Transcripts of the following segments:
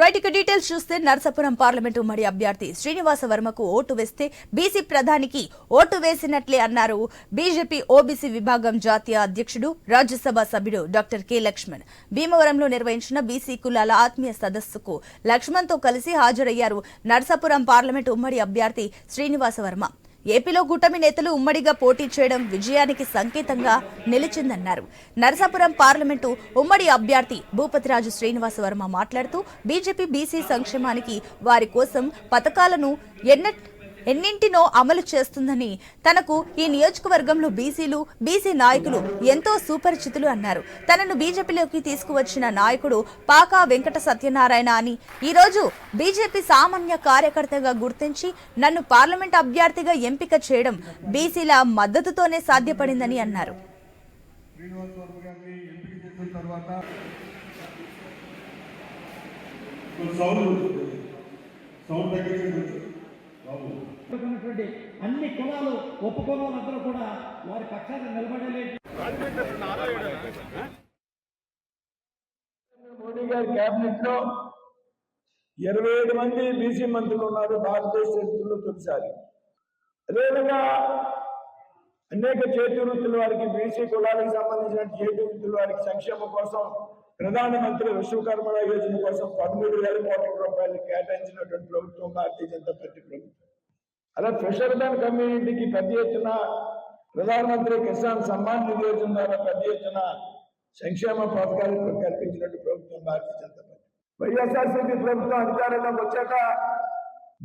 Right ఇక details చూస్తే Narsapuram parliament ఉమ్మడి అభ్యర్థి శ్రీనివాస వర్మకు ఓటు వేస్తే బీసీ ప్రధానికి ఓటు వేసినట్లే అన్నారు బీజేపీ ఓబీసీ విభాగం జాతీయ అధ్యక్షుడు రాజ్యసభ సభ్యుడు డాక్టర్ కె లక్ష్మణ్. భీమవరంలో నిర్వహించిన బీసీ కులాల ఆత్మీయ సదస్సుకు లక్ష్మణ్తో కలిసి హాజరయ్యారు నర్సాపురం పార్లమెంటు ఉమ్మడి అభ్యర్థి శ్రీనివాస వర్మ. ఏపీలో కూటమి నేతలు ఉమ్మడిగా పోటీ చేయడం విజయానికి సంకేతంగా నిలిచిందన్నారు. నరసాపురం పార్లమెంటు ఉమ్మడి అభ్యర్థి భూపతిరాజు శ్రీనివాస వర్మ మాట్లాడుతూ బీజేపీ బీసీ సంక్షేమానికి వారి కోసం పథకాలను ఎన్నింటినో అమలు చేస్తుందని, తనకు ఈ నియోజకవర్గంలో బీసీ నాయకులు ఎంతో సుపరిచితులు అన్నారు. తనను బీజేపీలోకి తీసుకువచ్చిన నాయకుడు పాకా వెంకట సత్యనారాయణ అని, ఈ రోజు బీజేపీ సామాన్య కార్యకర్తగా గుర్తించి నన్ను పార్లమెంట్ అభ్యర్థిగా ఎంపిక చేయడం బీసీల మద్దతుతోనే సాధ్యపడిందని అన్నారు. అన్ని కులాలు ఒప్పుకోవాలందరూ కూడా వారి పక్షాన నిలబడలేదు. మోడీ గారి కేబినెట్ లో 27 మంది బీసీ మంత్రులు ఉన్నారు భారతదేశ చరిత్రలో తొలిసారి. అదేవిధంగా అనేక చేతి వృత్తుల వారికి, బీసీ కులాలకు సంబంధించిన చేతి వృత్తుల వారికి సంక్షేమం కోసం ప్రధానమంత్రి విశ్వకర్మ యోజన కోసం 13,000 కోట్ల రూపాయలు కేటాయించినటువంటి ప్రభుత్వం భారతీయ జనతా పార్టీ ప్రభుత్వం. అలా ఫిషర్మెన్ కమ్యూనిటీకి పెద్ద ఎత్తున ప్రధానమంత్రి కిసాన్ సమ్మాన్ నిధి యోజన ద్వారా పెద్ద ఎత్తున సంక్షేమ పథకాలు కల్పించినట్టు ప్రభుత్వం భారతీయ జనతా పార్టీ. వైఎస్ఆర్సీపీ ప్రభుత్వం అధికారంలోకి వచ్చాక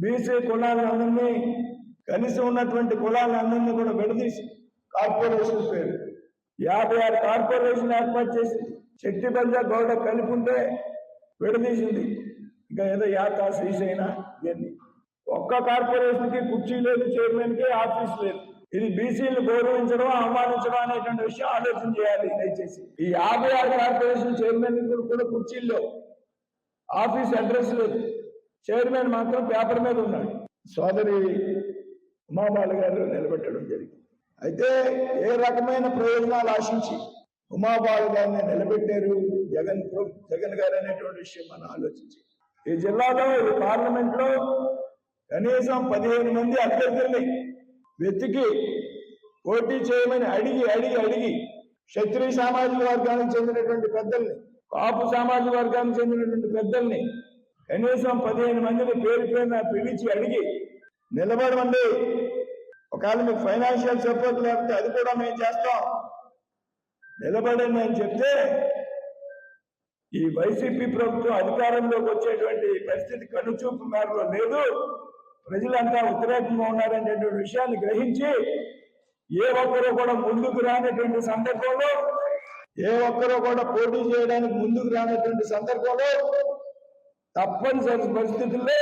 బీసీ కులాలందరినీ, కలిసి ఉన్నటువంటి కులాలందరినీ కూడా విడదీసి కార్పొరేషన్ పేరు 56 కార్పొరేషన్ ఏర్పాటు చేసి శక్తి బంజ గౌడ కలిపి ఉంటే విడదీసింది. ఇంకా ఏదో యాత శ్రీశైన ఇవన్నీ. ఒక్క కార్పొరేషన్ కి కుర్చీ లేదు, చైర్మన్ కి ఆఫీస్ లేదు. ఇది బీసీలు గౌరవించడం, అవమానించడం అనేటువంటి విషయం ఆలోచన చేయాలి దయచేసి. ఈ 56 కార్పొరేషన్ చైర్మన్ కూడా కుర్చీల్లో, ఆఫీస్ అడ్రస్ లేదు, చైర్మన్ మాత్రం పేపర్ మీద ఉన్నాడు. సోదరి ఉమాబాల గారు నిలబెట్టడం జరిగింది. అయితే ఏ రకమైన ప్రయోజనాలు ఆశించి ఉమాబాల గారిని నిలబెట్టారు జగన్ గారు అనేటువంటి విషయం మనం ఆలోచించి, ఈ జిల్లాలో ఈ పార్లమెంట్ లో కనీసం 15 మంది అభ్యర్థుల్ని వెతికి పోటీ చేయమని అడిగి క్షత్రియ సామాజిక వర్గానికి చెందినటువంటి పెద్దల్ని, కాపు సామాజిక వర్గానికి చెందినటువంటి పెద్దల్ని కనీసం 15 మందిని పేరు పేరున పిలిచి అడిగి నిలబడమండి, ఒకవేళ మీకు ఫైనాన్షియల్ సపోర్ట్ లేకపోతే అది కూడా మేము చేస్తాం, నిలబడండి అని చెప్తే ఈ వైసీపీ ప్రభుత్వం అధికారంలోకి వచ్చేటువంటి పరిస్థితి కనుచూపు మేరలో లేదు. ప్రజలంతా వ్యతిరేకంగా ఉన్నారనేటువంటి విషయాన్ని గ్రహించి ఏ ఒక్కరూ కూడా ముందుకు రానటువంటి సందర్భంలో, ఏ ఒక్కరూ కూడా పోటీ చేయడానికి ముందుకు రానటువంటి సందర్భంలో తప్పనిసరి పరిస్థితుల్లో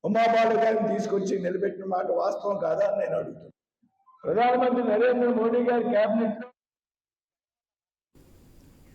ఉమాబాల గారిని తీసుకొచ్చి నిలబెట్టిన మాట వాస్తవం కాదా అని నేను అడుగుతున్నాను. ప్రధానమంత్రి నరేంద్ర మోడీ గారి కేబినెట్